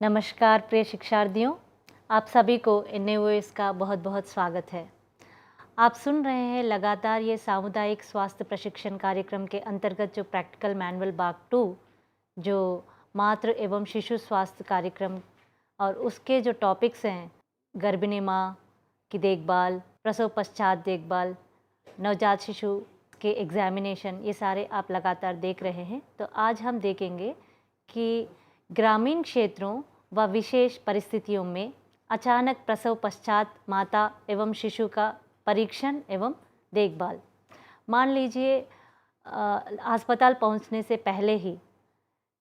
नमस्कार प्रिय शिक्षार्थियों, आप सभी को एनएओएस का बहुत बहुत स्वागत है। आप सुन रहे हैं लगातार ये सामुदायिक स्वास्थ्य प्रशिक्षण कार्यक्रम के अंतर्गत जो प्रैक्टिकल मैनुअल भाग 2 जो मातृ एवं शिशु स्वास्थ्य कार्यक्रम और उसके जो टॉपिक्स हैं गर्भिणी माँ की देखभाल, प्रसव पश्चात देखभाल, नवजात शिशु के एग्जामिनेशन, ये सारे आप लगातार देख रहे हैं। तो आज हम देखेंगे कि ग्रामीण क्षेत्रों व विशेष परिस्थितियों में अचानक प्रसव पश्चात माता एवं शिशु का परीक्षण एवं देखभाल। मान लीजिए अस्पताल पहुंचने से पहले ही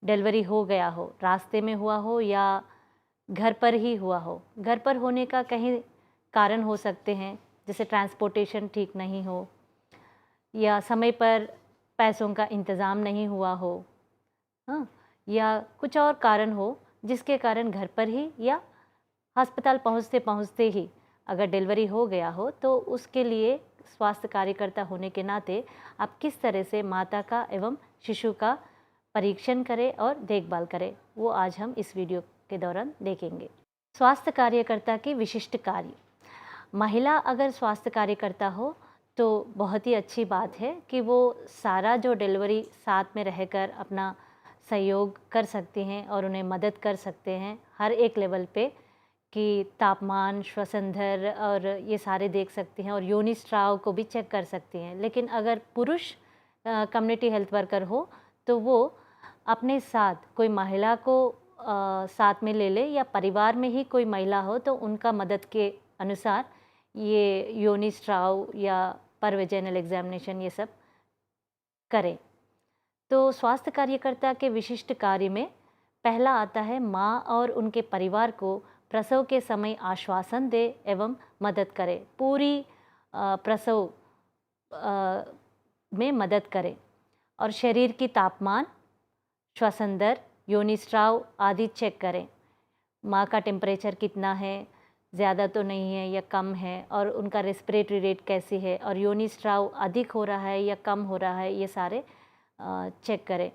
डिलीवरी हो गया हो, रास्ते में हुआ हो या घर पर ही हुआ हो। घर पर होने का कहीं कारण हो सकते हैं, जैसे ट्रांसपोर्टेशन ठीक नहीं हो या समय पर पैसों का इंतज़ाम नहीं हुआ हो, हाँ, या कुछ और कारण हो जिसके कारण घर पर ही या अस्पताल पहुंचते पहुंचते ही अगर डिलीवरी हो गया हो, तो उसके लिए स्वास्थ्य कार्यकर्ता होने के नाते आप किस तरह से माता का एवं शिशु का परीक्षण करें और देखभाल करें, वो आज हम इस वीडियो के दौरान देखेंगे। स्वास्थ्य कार्यकर्ता के विशिष्ट कार्य। महिला अगर स्वास्थ्य कार्यकर्ता हो तो बहुत ही अच्छी बात है कि वो सारा जो डिलीवरी साथ में रहकर अपना सहयोग कर सकती हैं और उन्हें मदद कर सकते हैं हर एक लेवल पे, कि तापमान, श्वसन दर और ये सारे देख सकती हैं और योनि स्राव को भी चेक कर सकती हैं। लेकिन अगर पुरुष कम्युनिटी हेल्थ वर्कर हो तो वो अपने साथ कोई महिला को साथ में ले ले, या परिवार में ही कोई महिला हो तो उनका मदद के अनुसार ये योनि स्राव या परवेजेनल एग्जामिनेशन ये सब करें। तो स्वास्थ्य कार्यकर्ता के विशिष्ट कार्य में पहला आता है माँ और उनके परिवार को प्रसव के समय आश्वासन दे एवं मदद करे। पूरी प्रसव में मदद करें और शरीर की तापमान, श्वसन दर, योनि स्राव आदि चेक करें। माँ का टेम्परेचर कितना है, ज़्यादा तो नहीं है या कम है, और उनका रेस्पिरेटरी रेट कैसी है, और योनि स्राव अधिक हो रहा है या कम हो रहा है, ये सारे चेक करें।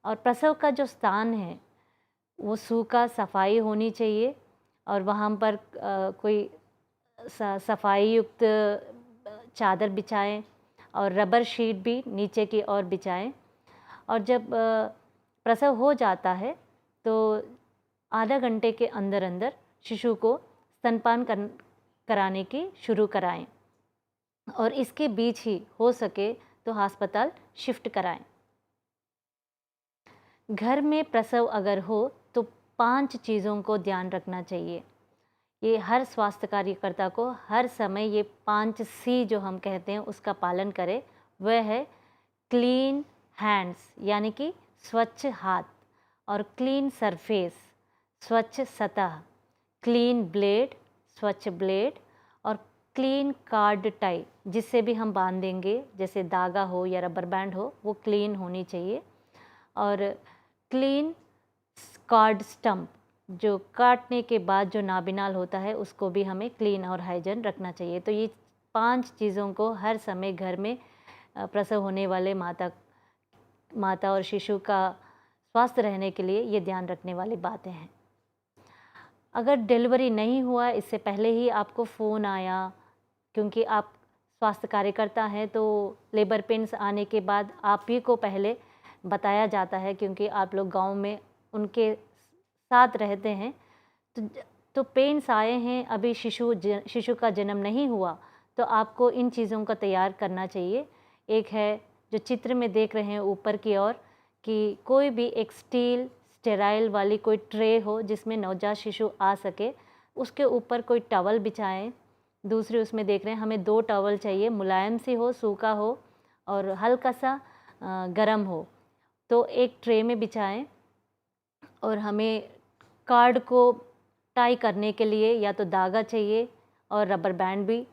और प्रसव का जो स्थान है वो सूखा, सफाई होनी चाहिए और वहाँ पर कोई सफाई युक्त चादर बिछाएं और रबर शीट भी नीचे की ओर बिछाएं। और जब प्रसव हो जाता है तो आधा घंटे के अंदर अंदर शिशु को स्तनपान कराने की शुरू कराएं और इसके बीच ही हो सके तो अस्पताल शिफ्ट कराएं। घर में प्रसव अगर हो तो 5 चीज़ों को ध्यान रखना चाहिए। ये हर स्वास्थ्य कार्यकर्ता को हर समय ये 5 C जो हम कहते हैं उसका पालन करें। वह है क्लीन हैंड्स यानी कि स्वच्छ हाथ, और क्लीन सरफेस स्वच्छ सतह, क्लीन ब्लेड स्वच्छ ब्लेड, और क्लीन कार्ड टाई जिससे भी हम बांधेंगे, जैसे धागा हो या रबर बैंड हो, वो क्लीन होनी चाहिए। और क्लीन कार्ड स्टम्प, जो काटने के बाद जो नाभिनाल होता है उसको भी हमें क्लीन और हाइजीन रखना चाहिए। तो ये 5 चीज़ों को हर समय घर में प्रसव होने वाले माता और शिशु का स्वस्थ रहने के लिए ये ध्यान रखने वाली बातें हैं। अगर डिलीवरी नहीं हुआ, इससे पहले ही आपको फ़ोन आया, क्योंकि आप स्वास्थ्य कार्यकर्ता हैं तो लेबर पेन्स आने के बाद आप ही को पहले बताया जाता है, क्योंकि आप लोग गांव में उनके साथ रहते हैं। तो पेन्स आए हैं, अभी शिशु का जन्म नहीं हुआ, तो आपको इन चीज़ों का तैयार करना चाहिए। एक है जो चित्र में देख रहे हैं ऊपर की ओर, कि कोई भी एक स्टेराइल वाली कोई ट्रे हो जिसमें नवजात शिशु आ सके, उसके ऊपर कोई टॉवल बिछाएं। दूसरी उसमें देख रहे हैं हमें 2 टॉवल चाहिए, मुलायम सी हो, सूखा हो और हल्का सा गर्म हो, तो एक ट्रे में बिछाएं। और हमें कार्ड को टाई करने के लिए या तो धागा चाहिए और रबर बैंड भी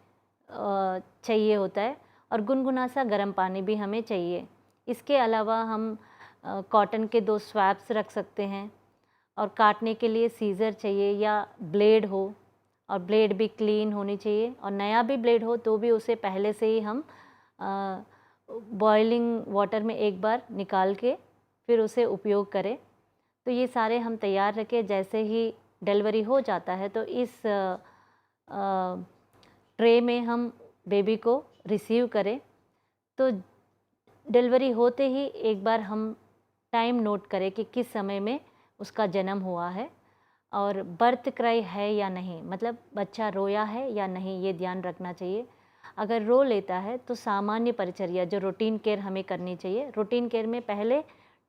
चाहिए होता है, और गुनगुना सा गर्म पानी भी हमें चाहिए। इसके अलावा हम कॉटन के 2 स्वैप्स रख सकते हैं, और काटने के लिए सीज़र चाहिए या ब्लेड हो, और ब्लेड भी क्लीन होनी चाहिए, और नया भी ब्लेड हो तो भी उसे पहले से ही हम बॉइलिंग वाटर में एक बार निकाल के फिर उसे उपयोग करें। तो ये सारे हम तैयार रखें। जैसे ही डिलीवरी हो जाता है तो इस ट्रे में हम बेबी को रिसीव करें। तो डिलीवरी होते ही एक बार हम टाइम नोट करें कि किस समय में उसका जन्म हुआ है और बर्थ क्राई है या नहीं, मतलब बच्चा रोया है या नहीं, ये ध्यान रखना चाहिए। अगर रो लेता है तो सामान्य परिचर्या जो रूटीन केयर हमें करनी चाहिए। रूटीन केयर में पहले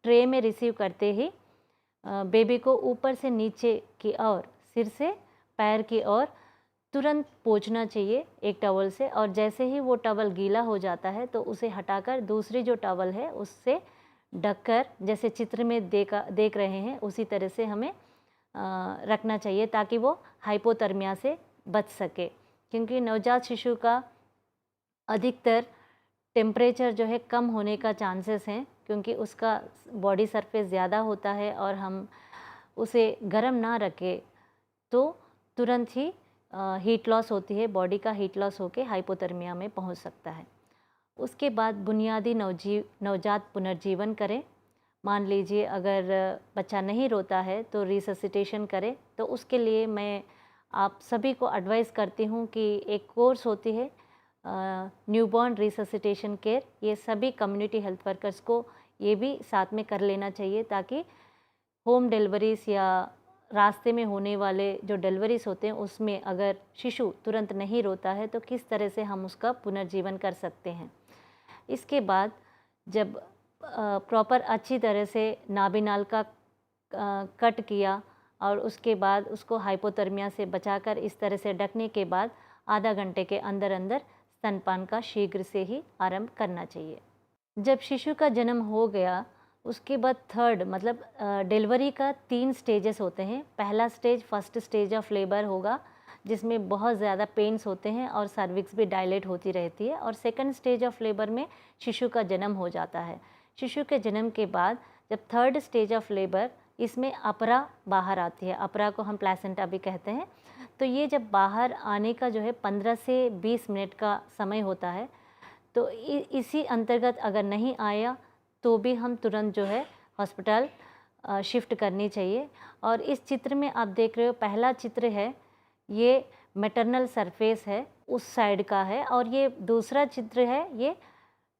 ट्रे में रिसीव करते ही बेबी को ऊपर से नीचे की ओर, सिर से पैर की ओर तुरंत पोंछना चाहिए एक टॉवल से, और जैसे ही वो टॉवल गीला हो जाता है तो उसे हटाकर दूसरी जो टॉवल है उससे ढककर, जैसे चित्र में देख रहे हैं उसी तरह से हमें रखना चाहिए ताकि वो हाइपोथर्मिया से बच सके। क्योंकि नवजात शिशु का अधिकतर टेम्परेचर जो है कम होने का चांसेस हैं, क्योंकि उसका बॉडी सरफेस ज़्यादा होता है और हम उसे गर्म ना रखें तो तुरंत ही हीट लॉस होती है, बॉडी का हीट लॉस होकर हाइपोथर्मिया में पहुंच सकता है। उसके बाद बुनियादी नवजात पुनर्जीवन करें। मान लीजिए अगर बच्चा नहीं रोता है तो रिससिटेशन करें। तो उसके लिए मैं आप सभी को एडवाइस करती हूँ कि एक कोर्स होती है न्यूबॉर्न रिससिटेशन केयर, ये सभी कम्युनिटी हेल्थ वर्कर्स को ये भी साथ में कर लेना चाहिए ताकि होम डिलीवरीज या रास्ते में होने वाले जो डिलीवरीज होते हैं उसमें अगर शिशु तुरंत नहीं रोता है तो किस तरह से हम उसका पुनर्जीवन कर सकते हैं। इसके बाद जब प्रॉपर अच्छी तरह से नाभिनाल का कट किया और उसके बाद उसको हाइपोथर्मिया से बचाकर इस तरह से ढकने के बाद आधा घंटे के अंदर अंदर स्तनपान का शीघ्र से ही आरंभ करना चाहिए। जब शिशु का जन्म हो गया उसके बाद थर्ड मतलब डिलीवरी का 3 स्टेजेस होते हैं। पहला stage first stage of labour होगा जिसमें बहुत ज़्यादा पेन्स होते हैं और सर्विक्स भी डायलेट होती रहती है, और सेकंड स्टेज ऑफ लेबर में शिशु का जन्म हो जाता है। शिशु के जन्म के बाद जब थर्ड स्टेज ऑफ लेबर, इसमें अपरा बाहर आती है, अपरा को हम प्लेसेंटा भी कहते हैं। तो ये जब बाहर आने का जो है 15 से 20 मिनट का समय होता है। तो इसी अंतर्गत अगर नहीं आया तो भी हम तुरंत जो है हॉस्पिटल शिफ्ट करनी चाहिए। और इस चित्र में आप देख रहे हो, पहला चित्र है ये मैटरनल सरफेस है उस साइड का है, और ये दूसरा चित्र है ये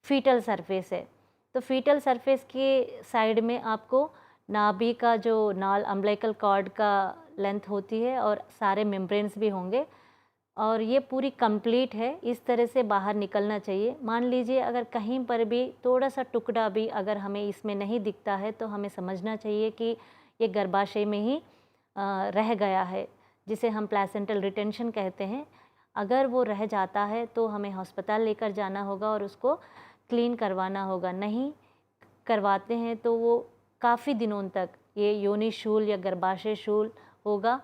फीटल सरफेस है। तो फीटल सरफेस के साइड में आपको नाभि का जो नाल अम्बिलिकल कॉर्ड का लेंथ होती है और सारे मेम्ब्रेन्स भी होंगे, और ये पूरी कंप्लीट है, इस तरह से बाहर निकलना चाहिए। मान लीजिए अगर कहीं पर भी थोड़ा सा टुकड़ा भी अगर हमें इसमें नहीं दिखता है तो हमें समझना चाहिए कि ये गर्भाशय में ही रह गया है, जिसे हम प्लेसेंटल रिटेंशन कहते हैं। अगर वो रह जाता है तो हमें अस्पताल लेकर जाना होगा और उसको क्लीन करवाना होगा। नहीं करवाते हैं तो वो काफ़ी दिनों तक ये योनि शूल या गर्भाशय शूल होगा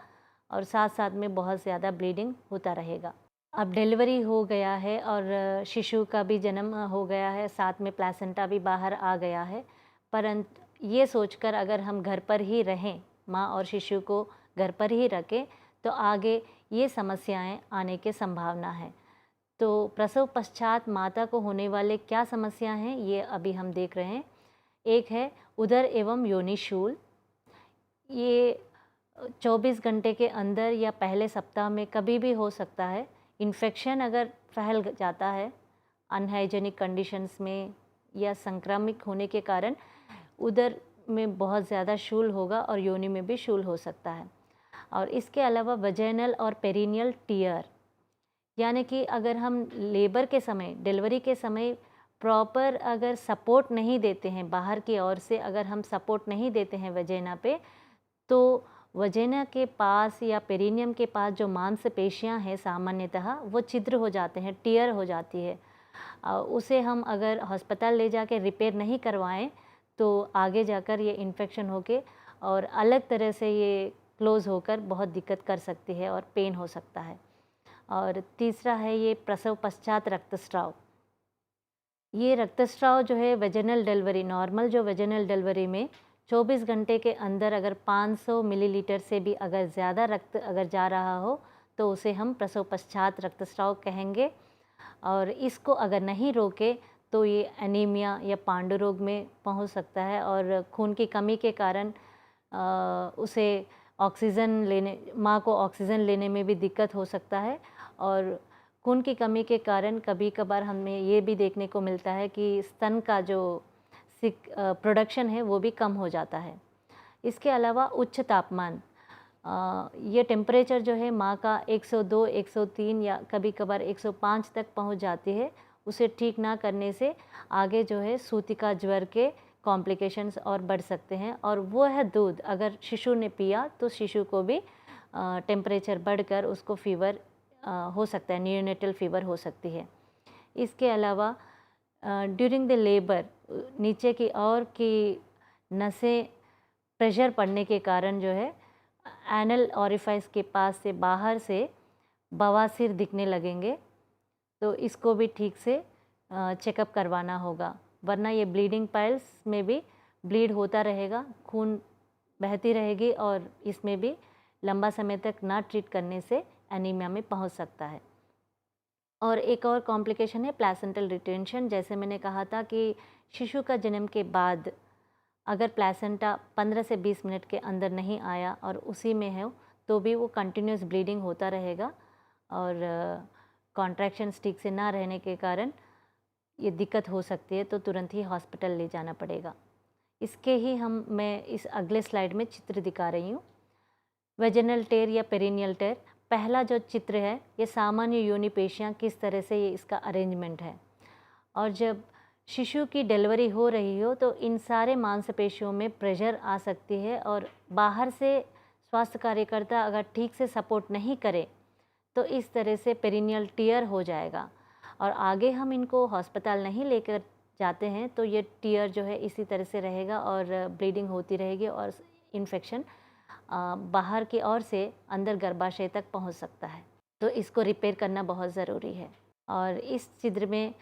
और साथ साथ में बहुत ज़्यादा ब्लीडिंग होता रहेगा। अब डिलीवरी हो गया है और शिशु का भी जन्म हो गया है, साथ में प्लेसेंटा भी बाहर आ गया है, परंतु ये सोचकर अगर हम घर पर ही रहें, माँ और शिशु को घर पर ही रखें, तो आगे ये समस्याएं आने की संभावना है। तो प्रसव पश्चात माता को होने वाले क्या समस्या हैं ये अभी हम देख रहे हैं। एक है उदर एवं योनि शूल। ये 24 घंटे के अंदर या पहले सप्ताह में कभी भी हो सकता है। इन्फेक्शन अगर फैल जाता है अनहाइजेनिक कंडीशंस में या संक्रामिक होने के कारण उदर में बहुत ज़्यादा शूल होगा और योनि में भी शूल हो सकता है। और इसके अलावा वजाइनल और पेरिनियल टीयर, यानी कि अगर हम लेबर के समय, डिलीवरी के समय प्रॉपर अगर सपोर्ट नहीं देते हैं, बाहर की ओर से अगर हम सपोर्ट नहीं देते हैं वजाइना पे, तो वजाइना के पास या पेरिनियम के पास जो मांसपेशियां हैं सामान्यतः वो छिद्र हो जाते हैं, टीयर हो जाती है। उसे हम अगर अस्पताल ले जाके रिपेयर नहीं करवाएं तो आगे जाकर ये इन्फेक्शन होके और अलग तरह से ये क्लोज़ होकर बहुत दिक्कत कर सकती है और पेन हो सकता है। और तीसरा है ये प्रसव पश्चात रक्तस्राव। ये रक्तस्राव जो है वेजिनल डिलीवरी, नॉर्मल जो वेजिनल डिलीवरी में 24 घंटे के अंदर अगर 500 मिलीलीटर से भी अगर ज़्यादा रक्त अगर जा रहा हो तो उसे हम प्रसव पश्चात रक्तस्राव कहेंगे। और इसको अगर नहीं रोके तो ये एनीमिया या पांडु रोग में पहुंच सकता है और खून की कमी के कारण उसे ऑक्सीजन लेने माँ को ऑक्सीजन लेने में भी दिक्कत हो सकता है और खून की कमी के कारण कभी कभार हमें ये भी देखने को मिलता है कि स्तन का जो प्रोडक्शन है वो भी कम हो जाता है। इसके अलावा उच्च तापमान, ये टेम्परेचर जो है माँ का 102, 103 या कभी कभार 105 तक पहुँच जाती है। उसे ठीक ना करने से आगे जो है सूतिका ज्वर के कॉम्प्लिकेशंस और बढ़ सकते हैं और वो है दूध अगर शिशु ने पिया तो शिशु को भी टेम्परेचर बढ़कर उसको फीवर हो सकता है, नियोनेटल फीवर हो सकती है। इसके अलावा ड्यूरिंग द लेबर नीचे की ओर की नसें प्रेशर पड़ने के कारण जो है एनल ऑरिफाइस के पास से बाहर से बवासीर दिखने लगेंगे, तो इसको भी ठीक से चेकअप करवाना होगा, वरना ये ब्लीडिंग पाइल्स में भी ब्लीड होता रहेगा, खून बहती रहेगी और इसमें भी लंबा समय तक ना ट्रीट करने से एनीमिया में पहुंच सकता है। और एक और कॉम्प्लिकेशन है प्लेसेंटल रिटेंशन। जैसे मैंने कहा था कि शिशु का जन्म के बाद अगर प्लेसेंटा 15 से 20 मिनट के अंदर नहीं आया और उसी में है तो भी वो कंटिन्यूस ब्लीडिंग होता रहेगा और कॉन्ट्रैक्शंस ठीक से ना रहने के कारण ये दिक्कत हो सकती है, तो तुरंत ही हॉस्पिटल ले जाना पड़ेगा। इसके ही मैं इस अगले स्लाइड में चित्र दिखा रही हूँ। वेजिनल टेर या पेरिनियल टेर, पहला जो चित्र है ये सामान्य योनि पेशियाँ किस तरह से ये इसका अरेंजमेंट है। और जब शिशु की डिलीवरी हो रही हो तो इन सारे मांसपेशियों में प्रेशर आ सकती है और बाहर से स्वास्थ्य कार्यकर्ता अगर ठीक से सपोर्ट नहीं करे तो इस तरह से पेरिनियल टियर हो जाएगा और आगे हम इनको अस्पताल नहीं लेकर जाते हैं तो ये टियर जो है इसी तरह से रहेगा और ब्लीडिंग होती रहेगी और इन्फेक्शन बाहर की ओर से अंदर गर्भाशय तक पहुंच सकता है, तो इसको रिपेयर करना बहुत ज़रूरी है। और इस चित्र में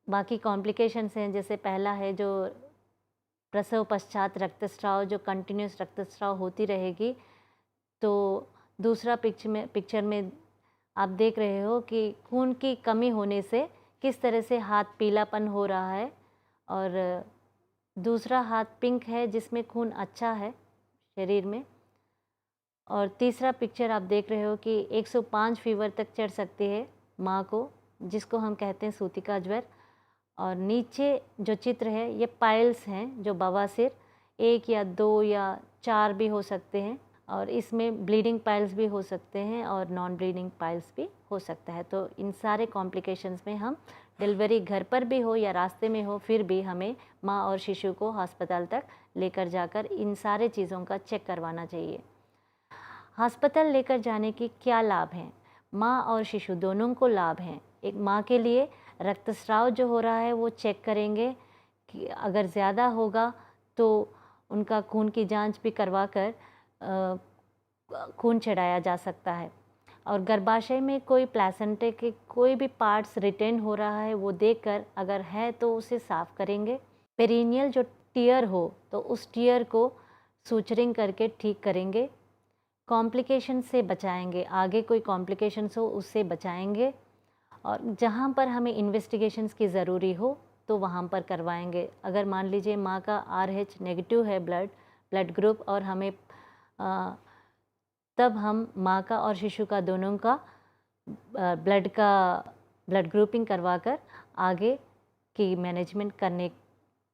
बाकी कॉम्प्लिकेशंस हैं, जैसे पहला है जो प्रसव पश्चात रक्तस्राव, जो कंटिन्यूस रक्तस्राव होती रहेगी। तो दूसरा पिक्चर में आप देख रहे हो कि खून की कमी होने से किस तरह से हाथ पीलापन हो रहा है और दूसरा हाथ पिंक है जिसमें खून अच्छा है शरीर में। और तीसरा पिक्चर आप देख रहे हो कि 105 फीवर तक चढ़ सकती है माँ को, जिसको हम कहते हैं सूतिका ज्वर। और नीचे जो चित्र है ये पाइल्स हैं, जो बवासीर 1 या 2 या 4 भी हो सकते हैं और इसमें ब्लीडिंग पाइल्स भी हो सकते हैं और नॉन ब्लीडिंग पाइल्स भी हो सकता है। तो इन सारे कॉम्प्लिकेशंस में हम डिलीवरी घर पर भी हो या रास्ते में हो फिर भी हमें माँ और शिशु को अस्पताल तक लेकर जाकर इन सारे चीज़ों का चेक करवाना चाहिए। अस्पताल लेकर जाने के क्या लाभ हैं? माँ और शिशु दोनों को लाभ हैं। एक माँ के लिए रक्तस्राव जो हो रहा है वो चेक करेंगे कि अगर ज़्यादा होगा तो उनका खून की जांच भी करवा कर खून चढ़ाया जा सकता है। और गर्भाशय में कोई प्लेसेंटे के कोई भी पार्ट्स रिटेन हो रहा है वो देखकर अगर है तो उसे साफ़ करेंगे। पेरिनियल जो टियर हो तो उस टियर को सूचरिंग करके ठीक करेंगे, कॉम्प्लिकेशन से बचाएंगे, आगे कोई कॉम्प्लिकेशंस हो उससे बचाएंगे। और जहाँ पर हमें इन्वेस्टिगेशंस की ज़रूरी हो तो वहाँ पर करवाएंगे। अगर मान लीजिए माँ का RH नेगेटिव है ब्लड ग्रुप और हमें तब हम माँ का और शिशु का दोनों का ब्लड ग्रुपिंग करवाकर आगे की मैनेजमेंट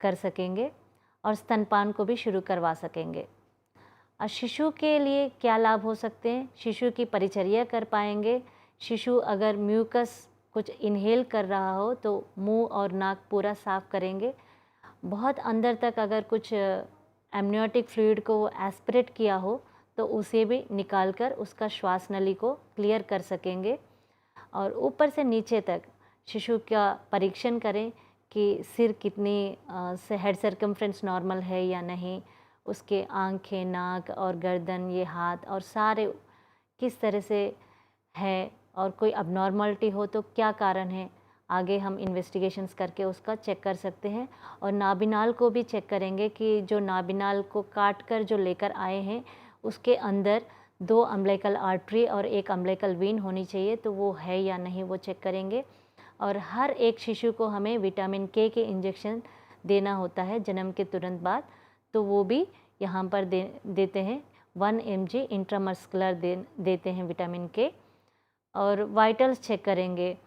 कर सकेंगे और स्तनपान को भी शुरू करवा सकेंगे। और शिशु के लिए क्या लाभ हो सकते हैं? शिशु की परिचर्या कर पाएंगे। शिशु अगर म्यूकस कुछ इनहेल कर रहा हो तो मुंह और नाक पूरा साफ करेंगे। बहुत अंदर तक अगर कुछ एमनियोटिक फ्लूइड को एस्पिरेट किया हो तो उसे भी निकाल कर उसका श्वास नली को क्लियर कर सकेंगे। और ऊपर से नीचे तक शिशु का परीक्षण करें कि सिर कितनी हेड सर्कमफ्रेंस नॉर्मल है या नहीं, उसके आँखें, नाक और गर्दन, ये हाथ और सारे किस तरह से है और कोई अबनॉर्मलिटी हो तो क्या कारण है, आगे हम इन्वेस्टिगेशंस करके उसका चेक कर सकते हैं। और नाभिनाल को भी चेक करेंगे कि जो नाभिनाल को काट कर जो लेकर आए हैं उसके अंदर 2 अम्बिलिकल आर्टरी और 1 अम्बिलिकल वीन होनी चाहिए, तो वो है या नहीं वो चेक करेंगे। और हर एक शिशु को हमें विटामिन K के इंजेक्शन देना होता है जन्म के तुरंत बाद, तो वो भी यहाँ पर देते हैं 1 mg इंट्रामस्कुलर देते हैं विटामिन के। और वाइटल्स चेक करेंगे,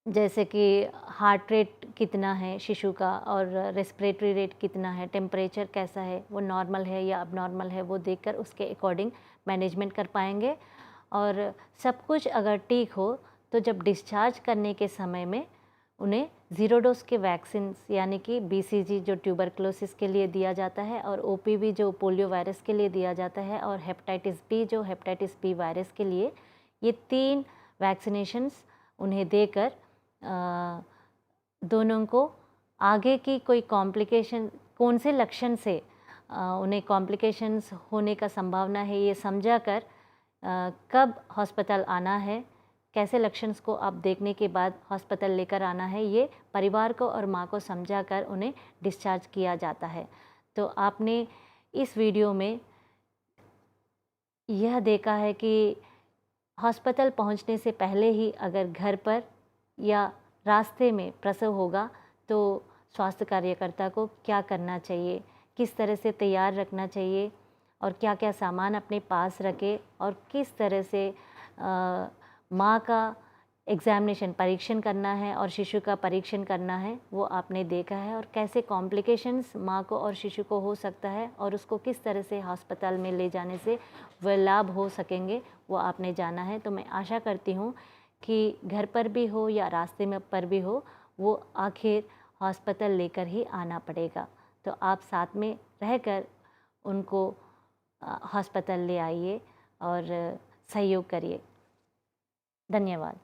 जैसे कि हार्ट रेट कितना है शिशु का और रेस्पिरेटरी रेट कितना है, टेम्परेचर कैसा है, वो नॉर्मल है या अबनॉर्मल है, वो देखकर उसके अकॉर्डिंग मैनेजमेंट कर पाएंगे। और सब कुछ अगर ठीक हो तो जब डिस्चार्ज करने के समय में उन्हें 0 डोज के वैक्सीन यानी कि BCG जो ट्यूबरक्लोसिस के लिए दिया जाता है, और OPV जो पोलियो वायरस के लिए दिया जाता है, और हेपेटाइटिस बी जो हेपेटाइटिस बी वायरस के लिए, ये 3 वैक्सीनेशंस उन्हें देकर दोनों को आगे की कोई कॉम्प्लिकेशन, कौन से लक्षण से उन्हें कॉम्प्लिकेशंस होने का संभावना है, ये समझा कर कब हॉस्पिटल आना है, कैसे लक्षणों को आप देखने के बाद हॉस्पिटल लेकर आना है, ये परिवार को और माँ को समझा कर उन्हें डिस्चार्ज किया जाता है। तो आपने इस वीडियो में यह देखा है कि हॉस्पिटल पहुंचने से पहले ही अगर घर पर या रास्ते में प्रसव होगा तो स्वास्थ्य कार्यकर्ता को क्या करना चाहिए, किस तरह से तैयार रखना चाहिए, और क्या क्या सामान अपने पास रखें, और किस तरह से माँ का एग्ज़ामिनेशन परीक्षण करना है और शिशु का परीक्षण करना है, वो आपने देखा है। और कैसे कॉम्प्लिकेशंस माँ को और शिशु को हो सकता है और उसको किस तरह से अस्पताल में ले जाने से वह लाभ हो सकेंगे, वो आपने जाना है। तो मैं आशा करती हूँ कि घर पर भी हो या रास्ते में पर भी हो, वो आखिर हॉस्पिटल लेकर ही आना पड़ेगा। तो आप साथ में रहकर उनको हॉस्पिटल ले आइए और सहयोग करिए। धन्यवाद।